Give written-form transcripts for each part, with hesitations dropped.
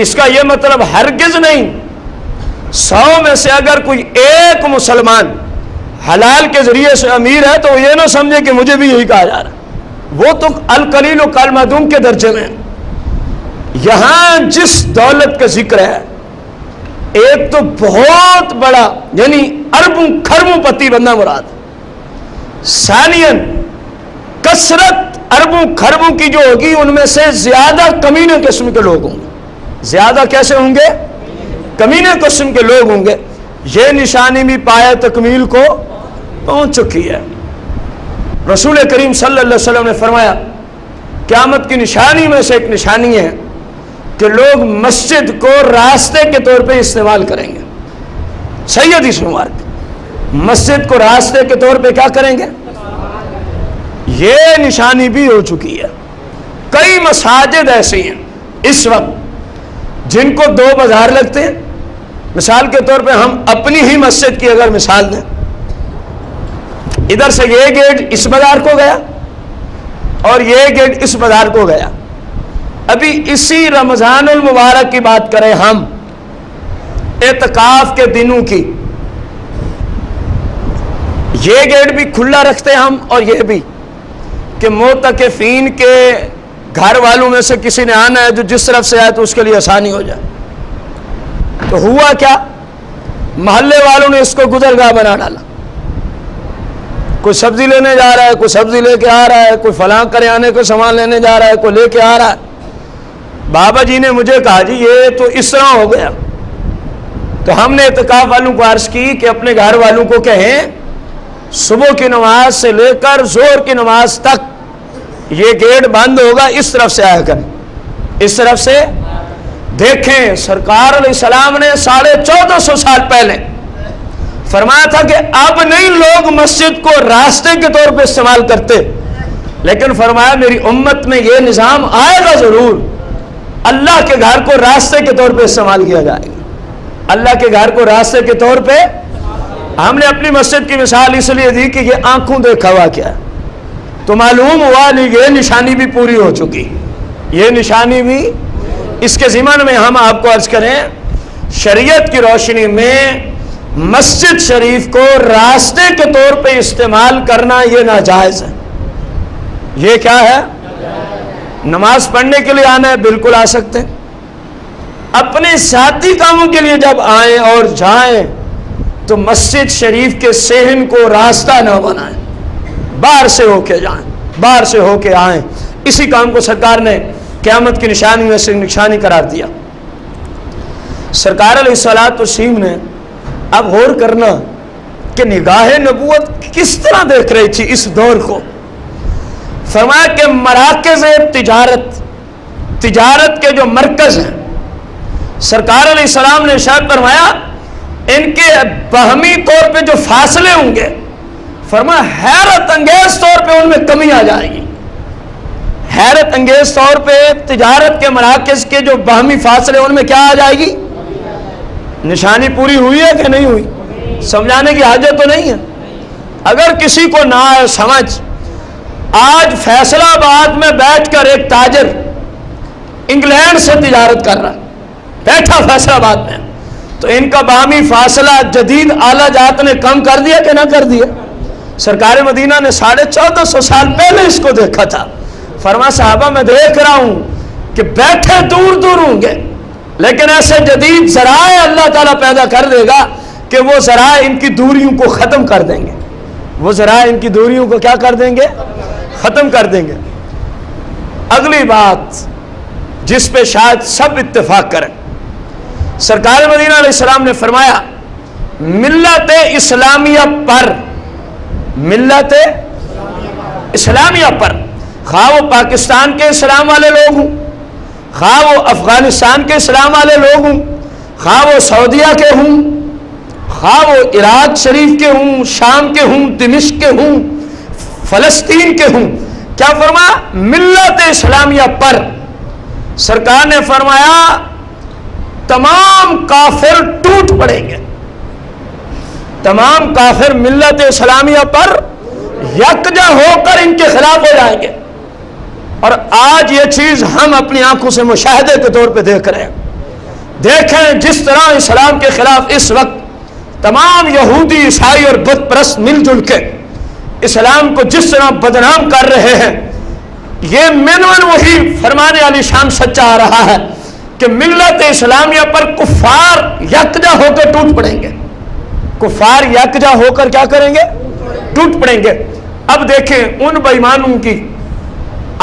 اس کا یہ مطلب ہرگز نہیں 100 میں سے اگر کوئی ایک مسلمان حلال کے ذریعے سے امیر ہے تو وہ یہ نہ سمجھے کہ مجھے بھی یہی کہا جا رہا ہے، وہ تو القلیل و کالمعدوم کے درجے میں۔ یہاں جس دولت کا ذکر ہے، ایک تو بہت بڑا یعنی اربوں کھربوں پتی بندہ مراد، ثانیاً کثرت اربوں کھربوں کی جو ہوگی ان میں سے زیادہ کمینے قسم کے لوگ ہوں گے۔ زیادہ کیسے ہوں گے؟ کمینے قسم کے لوگ ہوں گے۔ یہ نشانی بھی پایا تکمیل کو پہنچ چکی ہے۔ رسول کریم صلی اللہ علیہ وسلم نے فرمایا قیامت کی نشانی میں سے ایک نشانی ہے کہ لوگ مسجد کو راستے کے طور پہ استعمال کریں گے۔ صحیح حدیث مبارک، مسجد کو راستے کے طور پہ کیا کریں گے؟ یہ نشانی بھی ہو چکی ہے۔ کئی مساجد ایسی ہیں اس وقت جن کو 2 بازار لگتے ہیں۔ مثال کے طور پہ ہم اپنی ہی مسجد کی اگر مثال دیں، ادھر سے یہ گیٹ اس بازار کو گیا اور یہ گیٹ اس بازار کو گیا۔ ابھی اسی رمضان المبارک کی بات کریں ہم، اعتکاف کے دنوں کی، یہ گیٹ بھی کھلا رکھتے ہیں ہم اور یہ بھی، کہ معتکفین کے گھر والوں میں سے کسی نے آنا ہے جو جس طرف سے آئے تو اس کے لیے آسانی ہو جائے۔ تو ہوا کیا؟ محلے والوں نے اس کو گزرگاہ بنا ڈالا۔ کوئی سبزی لینے جا رہا ہے، کوئی سبزی لے کے آ رہا ہے، کوئی فلاں کریانے کو سامان لینے جا رہا ہے، کوئی لے کے آ رہا ہے۔ بابا جی نے مجھے کہا جی یہ تو اس طرح ہو گیا۔ تو ہم نے اعتکاف والوں کو عرض کی کہ اپنے گھر والوں کو کہیں صبح کی نماز سے لے کر ظہر کی نماز تک یہ گیٹ بند ہوگا، اس طرف سے آیا کریں، اس طرف سے۔ دیکھیں سرکار علیہ السلام نے 1450 سال پہلے فرمایا تھا کہ اب نہیں لوگ مسجد کو راستے کے طور پہ استعمال کرتے، لیکن فرمایا میری امت میں یہ نظام آئے گا ضرور، اللہ کے گھر کو راستے کے طور پہ استعمال کیا جائے گا۔ اللہ کے گھر کو راستے کے طور پہ، ہم نے اپنی مسجد کی مثال اس لیے دی کہ یہ آنکھوں دیکھا ہوا کیا ہے، تو معلوم ہوا نہیں یہ نشانی بھی پوری ہو چکی۔ یہ نشانی بھی اس کے ضمن میں ہم آپ کو عرض کریں، شریعت کی روشنی میں مسجد شریف کو راستے کے طور پہ استعمال کرنا یہ ناجائز ہے۔ یہ کیا ہے؟ نماز پڑھنے کے لیے آنا ہے، بالکل آ سکتے ہیں۔ اپنے ذاتی کاموں کے لیے جب آئیں اور جائیں تو مسجد شریف کے صحن کو راستہ نہ بنائیں، باہر سے ہو کے جائیں، باہر سے ہو کے آئیں۔ اسی کام کو سرکار نے قیامت کی نشانی میں سے نشانی قرار دیا۔ سرکار علیہ الصلوۃ والتسلیم نے اب غور کرنا کہ نگاہ نبوت کس طرح دیکھ رہی تھی اس دور کو۔ فرمایا کہ مراکز تجارت کے جو مرکز ہیں، سرکار علیہ السلام نے ارشاد فرمایا ان کے باہمی طور پہ جو فاصلے ہوں گے، فرمایا حیرت انگیز طور پہ ان میں کمی آ جائے گی۔ حیرت انگیز طور پہ تجارت کے مراکز کے جو باہمی فاصلے ان میں کیا آ جائے گی؟ نشانی پوری ہوئی ہے کہ نہیں ہوئی؟ سمجھانے کی حاجت تو نہیں ہے۔ اگر کسی کو نہ آئے سمجھ، آج فیصلہ آباد میں بیٹھ کر ایک تاجر انگلینڈ سے تجارت کر رہا، بیٹھا فیصلہ آباد میں، تو ان کا باہمی فاصلہ جدید اعلیٰ جات نے کم کر دیا کہ نہ کر دیا؟ سرکار مدینہ نے 1450 سال پہلے اس کو دیکھا تھا۔ فرما صحابہ میں دیکھ رہا ہوں کہ بیٹھے دور دور ہوں گے، لیکن ایسے جدید ذرائع اللہ تعالیٰ پیدا کر دے گا کہ وہ ذرائع ان کی دوریوں کو ختم کر دیں گے۔ وہ ذرائع ان کی دوریوں کو کیا کر دیں گے؟ ختم کر دیں گے۔ اگلی بات جس پہ شاید سب اتفاق کریں، سرکار مدینہ علیہ السلام نے فرمایا ملت اسلامیہ پر، ملت اسلامیہ پر، خواہ وہ پاکستان کے اسلام والے لوگ ہوں، خواہ وہ افغانستان کے اسلام والے لوگ ہوں، خواہ وہ سعودیہ کے ہوں، خواہ وہ عراق شریف کے ہوں، شام کے ہوں، دمشق کے ہوں، فلسطین کے ہوں، کیا فرمایا؟ ملت اسلامیہ پر۔ سرکار نے فرمایا تمام کافر ٹوٹ پڑیں گے، تمام کافر ملت اسلامیہ پر یکجا ہو کر ان کے خلاف ہو جائیں گے۔ اور آج یہ چیز ہم اپنی آنکھوں سے مشاہدے کے طور پہ دیکھ رہے ہیں۔ دیکھیں جس طرح اسلام کے خلاف اس وقت تمام یہودی عیسائی اور بت پرست مل جل کے اسلام کو جس طرح بدنام کر رہے ہیں، یہ منون وہی فرمانے علی شان سچا آ رہا ہے کہ ملت اسلامیہ پر کفار یکجا ہو کر ٹوٹ پڑیں گے، کفار یکجا ہو کر کیا کریں گے؟ ٹوٹ پڑیں گے۔ اب دیکھیں ان بے ایمانوں کی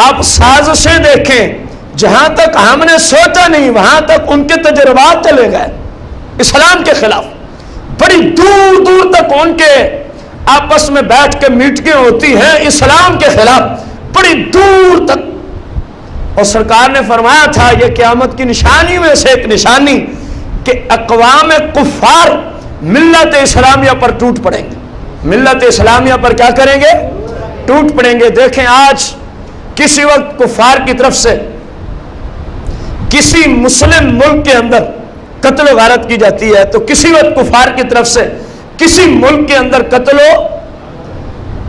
آپ سازشیں دیکھیں، جہاں تک ہم نے سوچا نہیں وہاں تک ان کے تجربات چلے گئے اسلام کے خلاف، بڑی دور دور تک ان کے آپس میں بیٹھ کے میٹنگیں ہوتی ہیں اسلام کے خلاف، بڑی دور تک۔ اور سرکار نے فرمایا تھا یہ قیامت کی نشانی میں سے ایک نشانی کہ اقوام کفار ملت اسلامیہ پر ٹوٹ پڑیں گے، ملت اسلامیہ پر کیا کریں گے؟ ٹوٹ پڑیں گے۔ دیکھیں آج کسی وقت کفار کی طرف سے کسی مسلم ملک کے اندر قتل و غارت کی جاتی ہے تو کسی وقت کفار کی طرف سے کسی ملک کے اندر قتل و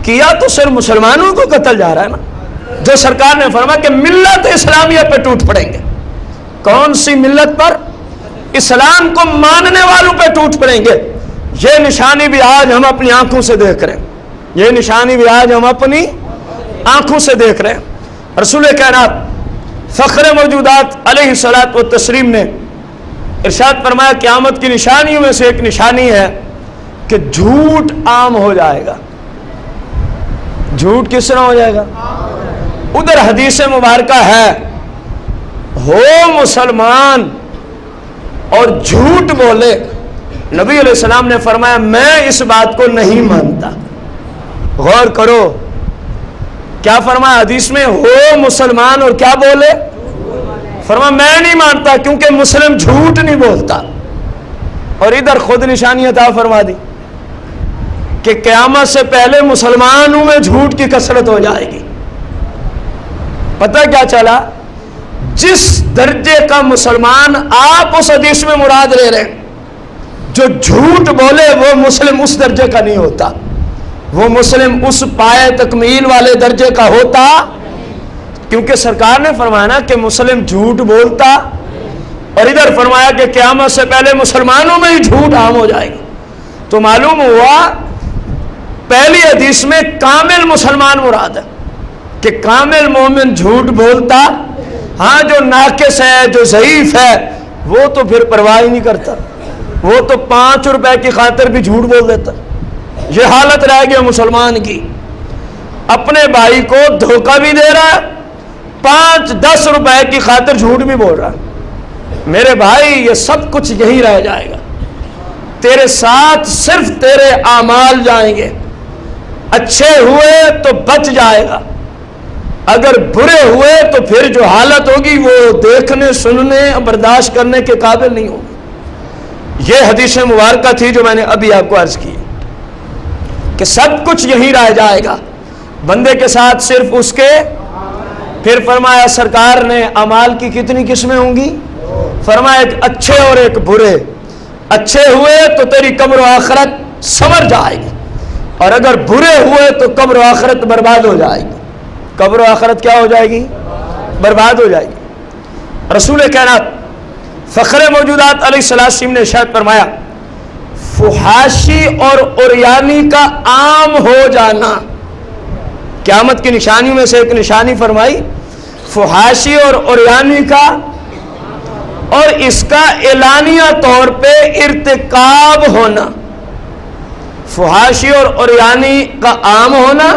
کیا تو صرف مسلمانوں کو قتل جا رہا ہے نا، جو سرکار نے فرمایا کہ ملت اسلامیہ پہ ٹوٹ پڑیں گے۔ کون سی ملت پر؟ اسلام کو ماننے والوں پہ ٹوٹ پڑیں گے۔ یہ نشانی بھی آج ہم اپنی آنکھوں سے دیکھ رہے ہیں، یہ نشانی بھی آج ہم اپنی آنکھوں سے دیکھ رہے ہیں۔ رسول کائنات فخر موجودات علیہ الصلوۃ والتسلیم نے ارشاد فرمایا قیامت کی نشانیوں میں سے ایک نشانی ہے کہ جھوٹ عام ہو جائے گا۔ جھوٹ کس طرح ہو جائے گا؟ ادھر حدیث مبارکہ ہے ہو مسلمان اور جھوٹ بولے، نبی علیہ السلام نے فرمایا میں اس بات کو نہیں مانتا۔ غور کرو کیا فرمایا حدیث میں، ہو مسلمان اور کیا بولے؟ فرمایا میں نہیں مانتا کیونکہ مسلم جھوٹ نہیں بولتا۔ اور ادھر خود نشانی عطا فرما دی کہ قیامت سے پہلے مسلمانوں میں جھوٹ کی کثرت ہو جائے گی۔ پتہ کیا چلا؟ جس درجے کا مسلمان آپ اس حدیث میں مراد لے رہے ہیں، جو جھوٹ بولے وہ مسلم اس درجے کا نہیں ہوتا، وہ مسلم اس پائے تکمیل والے درجے کا ہوتا، کیونکہ سرکار نے فرمایا نا کہ مسلم جھوٹ بولتا، اور ادھر فرمایا کہ قیامت سے پہلے مسلمانوں میں ہی جھوٹ عام ہو جائے گا۔ تو معلوم ہوا پہلی حدیث میں کامل مسلمان مراد ہے کہ کامل مومن جھوٹ بولتا، ہاں جو ناقص ہے جو ضعیف ہے وہ تو پھر پرواہ ہی نہیں کرتا، وہ تو 5 روپے کی خاطر بھی جھوٹ بول دیتا۔ یہ حالت رہ گئی مسلمان کی، اپنے بھائی کو دھوکہ بھی دے رہا ہے، 5-10 روپے کی خاطر جھوٹ بھی بول رہا ہے۔ میرے بھائی یہ سب کچھ یہی رہ جائے گا، تیرے ساتھ صرف تیرے اعمال جائیں گے، اچھے ہوئے تو بچ جائے گا، اگر برے ہوئے تو پھر جو حالت ہوگی وہ دیکھنے سننے برداشت کرنے کے قابل نہیں ہوگی۔ یہ حدیث مبارکہ تھی جو میں نے ابھی آپ کو عرض کی کہ سب کچھ یہی رہ جائے گا، بندے کے ساتھ صرف اس کے۔ پھر فرمایا سرکار نے اعمال کی کتنی قسمیں ہوں گی؟ فرمایا ایک اچھے اور ایک برے، اچھے ہوئے تو تیری قبر و آخرت سنور جائے گی، اور اگر برے ہوئے تو قبر و آخرت برباد ہو جائے گی۔ قبر و آخرت کیا ہو جائے گی؟ برباد ہو جائے گی۔ رسول کائنات فخر موجودات علیہ السلام نے ارشاد فرمایا فحاشی اور عریانی کا عام ہو جانا، قیامت کی نشانیوں میں سے ایک نشانی فرمائی فحاشی اور عریانی کا، اور اس کا اعلانیہ طور پہ ارتکاب ہونا۔ فحاشی اور عریانی کا عام ہونا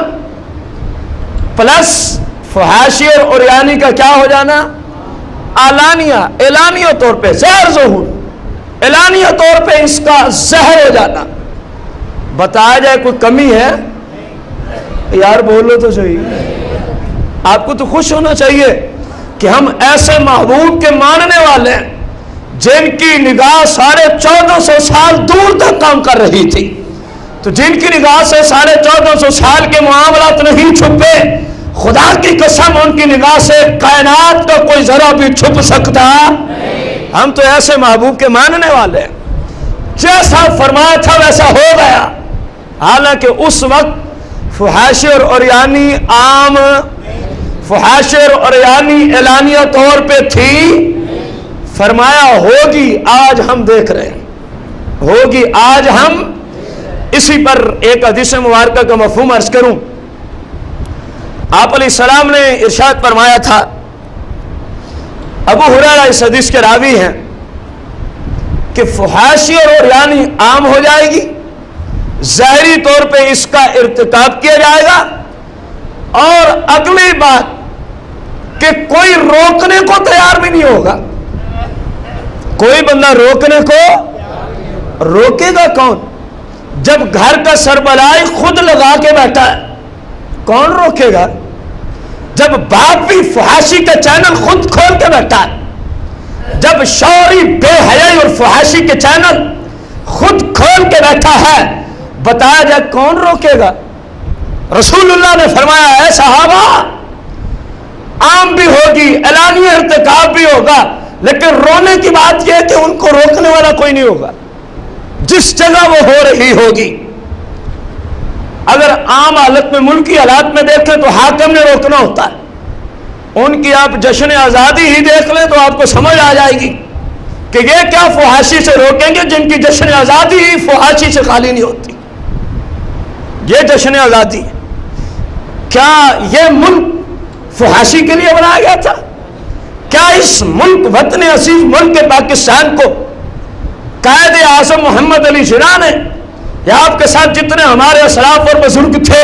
پلس فحاشی اور عریانی کا کیا ہو جانا؟ اعلانیہ طور پہ زہر ظہور، اعلانیہ طور پہ اس کا زہر ہو جانا۔ بتایا جائے کوئی کمی ہے؟ یار بولو تو صحیح، آپ کو تو خوش ہونا چاہیے کہ ہم ایسے محبوب کے ماننے والے ہیں جن کی نگاہ 1450 سال دور تک کام کر رہی تھی، تو جن کی نگاہ سے 1450 سال کے معاملات نہیں چھپے، خدا کی قسم ان کی نگاہ سے کائنات کا کوئی ذرا بھی چھپ سکتا۔ ہم تو ایسے محبوب کے ماننے والے ہیں، جیسا فرمایا تھا ویسا ہو گیا۔ حالانکہ اس وقت فحاشی اور عریانی عام، فحاشی اور عریانی اعلانیہ طور پہ تھی، فرمایا ہوگی آج ہم دیکھ رہے ہیں، ہوگی آج ہم. اسی پر ایک حدیث مبارکہ کا مفہوم عرض کروں. آپ علیہ السلام نے ارشاد فرمایا تھا، ابو ہریرہ اس حدیث کے راوی ہیں، کہ فحاشی اور عریانی عام ہو جائے گی، ظاہری طور پہ اس کا ارتکاب کیا جائے گا، اور اگلی بات کہ کوئی روکنے کو تیار بھی نہیں ہوگا. کوئی بندہ روکنے کو، روکے گا کون؟ جب گھر کا سربراہ خود لگا کے بیٹھا ہے، کون روکے گا؟ جب باپ بھی فحاشی کا چینل خود کھول کے بیٹھا ہے، جب شوہر بے حیائی اور فحاشی کے چینل خود کھول کے بیٹھا ہے، بتایا جائے کون روکے گا؟ رسول اللہ نے فرمایا، اے صحابہ، عام بھی ہوگی، اعلانیہ ارتکاب بھی ہوگا، لیکن رونے کی بات یہ ہے کہ ان کو روکنے والا کوئی نہیں ہوگا. جس جگہ وہ ہو رہی ہوگی، اگر عام حالت میں ملکی حالات میں دیکھیں تو حاکم نے روکنا ہوتا ہے. ان کی آپ جشن آزادی ہی دیکھ لیں تو آپ کو سمجھ آ جائے گی کہ یہ کیا فحاشی سے روکیں گے جن کی جشن آزادی ہی فحاشی سے خالی نہیں ہوتی. یہ جشن آزادی ہے. کیا یہ ملک فحاشی کے لیے بنایا گیا تھا؟ کیا اس ملک وطن عزیز ملک پاکستان کو قائد اعظم محمد علی جناح نے، یا آپ کے ساتھ جتنے ہمارے اسلاف اور بزرگ تھے،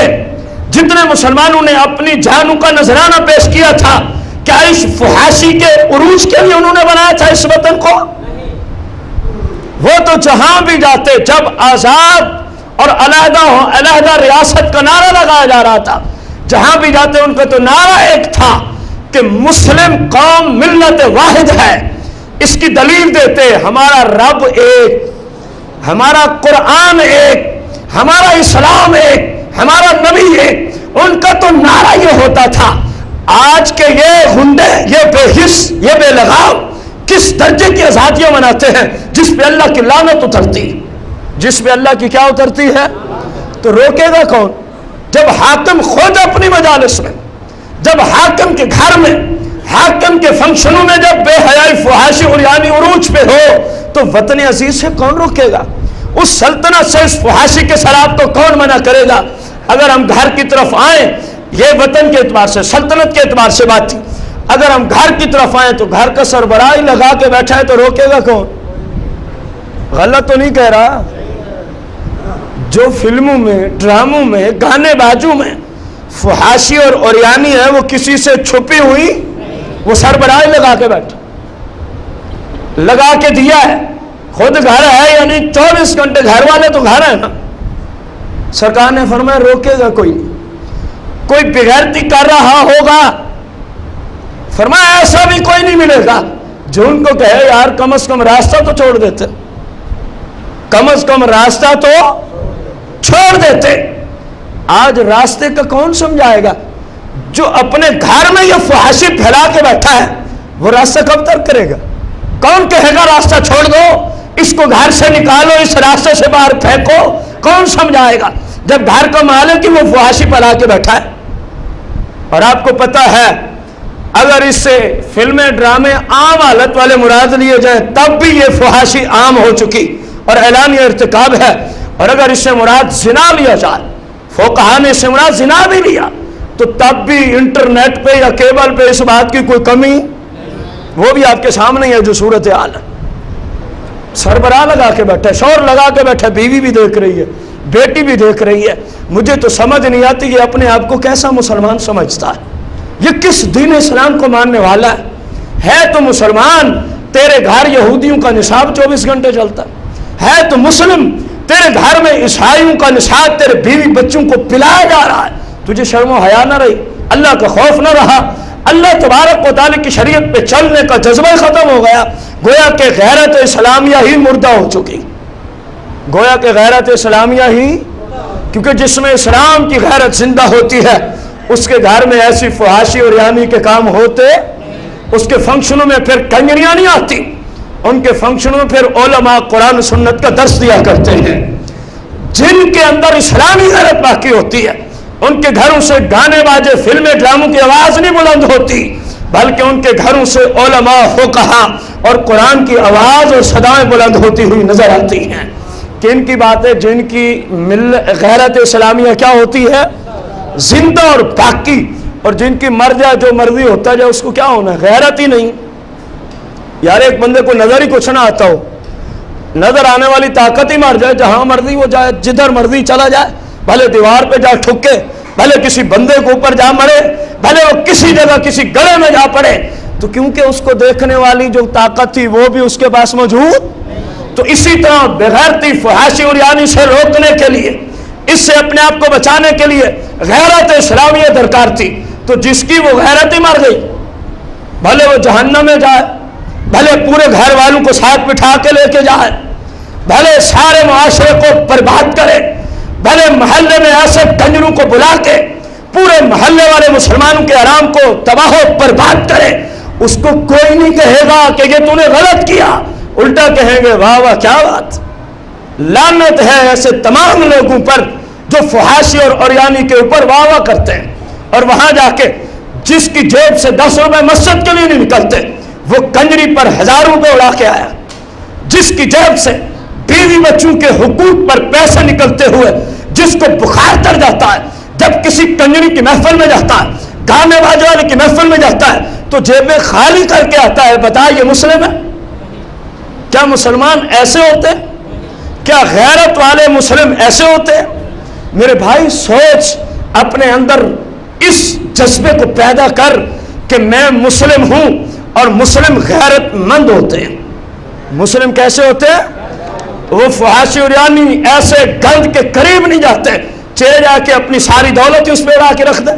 جتنے مسلمانوں نے اپنی جانوں کا نذرانہ پیش کیا تھا، کیا اس فحاشی کے عروج کے لیے انہوں نے بنایا تھا اس وطن کو؟ وہ تو جہاں بھی جاتے، جب آزاد اور علیحدہ ریاست کا نعرہ لگایا جا رہا تھا، جہاں بھی جاتے ان کا تو نعرہ ایک تھا کہ مسلم قوم ملت واحد ہے. اس کی دلیل دیتے، ہمارا رب ایک، ہمارا قرآن ایک، ہمارا اسلام ایک، ہمارا نبی ایک. ان کا تو نعرہ یہ ہوتا تھا. آج کے یہ گنڈے، یہ بے حس، یہ بے لگاؤ کس درجے کی آزادیاں مناتے ہیں جس پہ اللہ کی لعنت اترتی، جس پہ اللہ کی کیا اترتی ہے؟ تو روکے گا کون؟ جب حاکم خود اپنی مجالس میں، جب حاکم کے گھر میں، حاکم کے فنکشنوں میں جب بے حیائی فحاشی عریانی عروج پہ ہو، تو وطن عزیز سے کون روکے گا؟ اس سلطنت سے، اس فحاشی کے سراب کو کون منع کرے گا؟ اگر ہم گھر کی طرف آئیں، یہ وطن کے اعتبار سے، سلطنت کے اعتبار سے بات تھی، اگر ہم گھر کی طرف آئیں تو گھر کا سربراہ لگا کے بیٹھا ہے تو روکے گا کون؟ غلط تو نہیں کہہ رہا؟ جو فلموں میں، ڈراموں میں، گانے بازوں میں فحاشی اور عریانی ہے، وہ کسی سے چھپی ہوئی، وہ سربراہ لگا کے بیٹھا، لگا کے دیا ہے. خود گھر ہے، یعنی 24 گھنٹے گھر والے تو گھر ہے نا. سرکار نے فرمایا روکے گا کوئی نہیں. کوئی بغیرتی کر رہا ہوگا، فرمایا ایسا بھی کوئی نہیں ملے گا جو ان کو کہے یار کم از کم راستہ تو چھوڑ دیتے، کم از کم راستہ تو چھوڑ دیتے. آج راستے کا کون سمجھائے گا؟ جو اپنے گھر میں یہ فحاشی پھیلا کے بیٹھا ہے، وہ راستہ کب تک کرے گا؟ کون کہے گا راستہ چھوڑ دو، اس کو گھر سے نکالو، اس راستے سے باہر پھینکو؟ کون سمجھائے گا جب گھر کا مالک ہی وہ فحاشی پھیلا کے بیٹھا ہے؟ اور آپ کو پتا ہے اگر اس سے فلمیں، ڈرامے عام حالت والے مراد لیے جائیں تب بھی یہ فحاشی عام ہو چکی اور اعلانیہ ارتکاب ہے. اور اگر اس سے مراد زنا لیا جائے، فقہا نے اس سے مراد زنا بھی لیا، تو تب بھی انٹرنیٹ پہ یا کیبل پہ اس بات کی کوئی کمی، وہ بھی آپ کے سامنے ہے جو صورتحال ہے. سربراہ لگا کے بیٹھا ہے، شوہر لگا کے بیٹھا ہے، بیوی بھی دیکھ رہی ہے، بیٹی بھی دیکھ رہی ہے. مجھے تو سمجھ نہیں آتی یہ اپنے آپ کو کیسا مسلمان سمجھتا ہے، یہ کس دین اسلام کو ماننے والا ہے تو مسلمان. تیرے گھر یہودیوں کا نصاب 24 گھنٹے چلتا ہے تو مسلم، تیرے گھر میں عیسائیوں کا نصاب تیرے بیوی بچوں کو پلایا جا رہا ہے، تجھے شرم و حیا نہ رہی، اللہ کا خوف نہ رہا، اللہ تبارک و تعالی کی شریعت پہ چلنے کا جذبہ ختم ہو گیا. گویا کہ غیرت اسلامیہ ہی مردہ ہو چکی، گویا کہ غیرت اسلامیہ ہی، کیونکہ جس میں اسلام کی غیرت زندہ ہوتی ہے اس کے گھر میں ایسی فحاشی اور عریانی کے کام ہوتے، اس کے فنکشنوں میں پھر کنجریاں نہیں آتی، ان کے فنکشنوں میں پھر علماء قرآن سنت کا درس دیا کرتے ہیں. جن کے اندر اسلامی غیرت باقی ہوتی ہے ان کے گھروں سے گانے باجے، فلمیں، ڈراموں کی آواز نہیں بلند ہوتی. بلکہ ان کے گھروں سے علماء فقہا اور قرآن کی آواز اور صدائیں بلند ہوتی ہوئی نظر آتی ہیں کہ ان کی باتیں، جن کی غیرت اسلامیہ کیا ہوتی ہے؟ زندہ اور باقی، اور جن کی مر جائے جو مرضی ہوتا جائے اس کو کیا ہونا ہے؟ غیرت ہی نہیں۔ یار ایک بندے کو نظر ہی کچھ نہ آتا ہو، نظر آنے والی طاقت ہی مر جائے، جہاں مرضی وہ جائے، جدھر مرضی چلا جائے، بھلے دیوار پہ جا ٹھکے، بھلے کسی بندے کے اوپر جا مرے، بھلے وہ کسی جگہ کسی گڑھے میں جا پڑے، تو کیونکہ اس کو دیکھنے والی جو طاقت تھی وہ بھی اس کے پاس موجود۔ تو اسی طرح بغیرتی، فحاشی اور یعنی سے روکنے کے لیے، اس سے اپنے آپ کو بچانے کے لیے غیرت اسلامیہ درکار تھی۔ تو جس کی وہ غیرت ہی مر گئی، بھلے وہ جہنم میں جائے، بھلے پورے گھر والوں کو ساتھ بٹھا کے لے کے جائے، بھلے سارے معاشرے کو برباد کرے، بھلے محلے میں ایسے کنجروں کو بلا کے پورے محلے والے مسلمانوں کے آرام کو تباہ و برباد کرے، اس کو کوئی نہیں کہے گا کہ یہ تو نے غلط کیا، الٹا کہیں گے واہ واہ کیا بات۔ لعنت ہے ایسے تمام لوگوں پر جو فحاشی اور عریانی کے اوپر واہ واہ کرتے ہیں، اور وہاں جا کے جس کی جیب سے 10 روپے مسجد کے لیے نہیں نکلتے، وہ کنجری پر 1000 روپے اڑا کے آیا۔ جس کی جیب سے بیوی بچوں کے حقوق پر پیسے نکلتے ہوئے جس کو بخار چڑھ جاتا ہے، جب کسی کنجری کی محفل میں جاتا ہے، گانے باجے والے کی محفل میں جاتا ہے، تو جیبیں خالی کر کے آتا ہے، بتا یہ مسلم ہے؟ کیا مسلمان ایسے ہوتے ہیں؟ کیا غیرت والے مسلم ایسے ہوتے ہیں؟ میرے بھائی سوچ، اپنے اندر اس جذبے کو پیدا کر کہ میں مسلم ہوں، اور مسلم غیرت مند ہوتے ہیں۔ مسلم کیسے ہوتے ہیں؟ وہ فحاشی اور یعنی ایسے گند کے قریب نہیں جاتے، چلے جا کے اپنی ساری دولت اس پہ اڑا کے رکھ دیں۔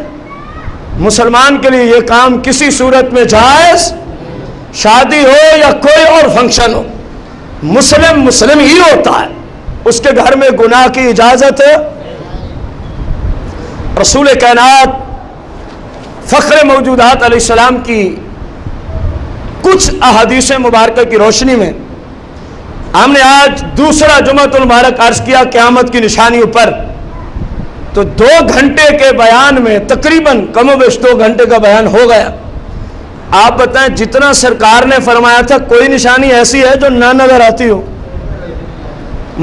مسلمان کے لیے یہ کام کسی صورت میں جائز، شادی ہو یا کوئی اور فنکشن ہو، مسلم مسلم ہی ہوتا ہے، اس کے گھر میں گناہ کی اجازت ہے۔ رسول کائنات فخر موجودات علیہ السلام کی کچھ احادیث مبارکہ کی روشنی میں ہم نے آج دوسرا جمعۃ المبارک عرض کیا قیامت کی نشانیوں پر، تو 2 گھنٹے کے بیان میں تقریباً کم و بیش 2 گھنٹے کا بیان ہو گیا۔ آپ بتائیں جتنا سرکار نے فرمایا تھا کوئی نشانی ایسی ہے جو نہ نظر آتی ہو؟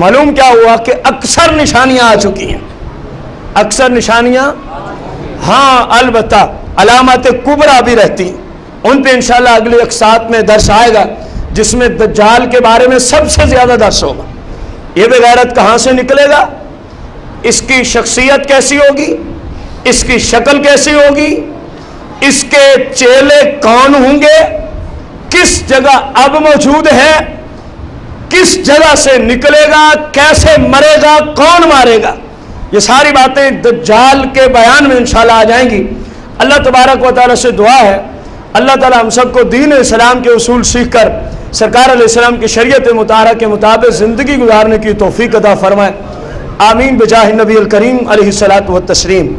معلوم کیا ہوا کہ اکثر نشانیاں آ چکی ہیں، اکثر نشانیاں، ہاں البتہ علامات کبریٰ بھی رہتی ہیں، ان پہ انشاءاللہ اگلے ایک ساتھ میں درس آئے گا جس میں دجال کے بارے میں سب سے زیادہ درس ہوگا۔ یہ بغیرت کہاں سے نکلے گا، اس کی شخصیت کیسی ہوگی، اس کی شکل کیسی ہوگی، اس کے چیلے کون ہوں گے، کس جگہ اب موجود ہے، کس جگہ سے نکلے گا، کیسے مرے گا، کون مارے گا، یہ ساری باتیں دجال کے بیان میں انشاءاللہ آ جائیں گی۔ اللہ تبارک و تعالیٰ سے دعا ہے اللہ تعالیٰ ہم سب کو دین اسلام کے اصول سیکھ کر سرکار علیہ السلام کی شریعت مطہرہ کے مطابق زندگی گزارنے کی توفیق عطا فرمائے، آمین بجاہ نبی الکریم علیہ الصلاۃ والتسلیم۔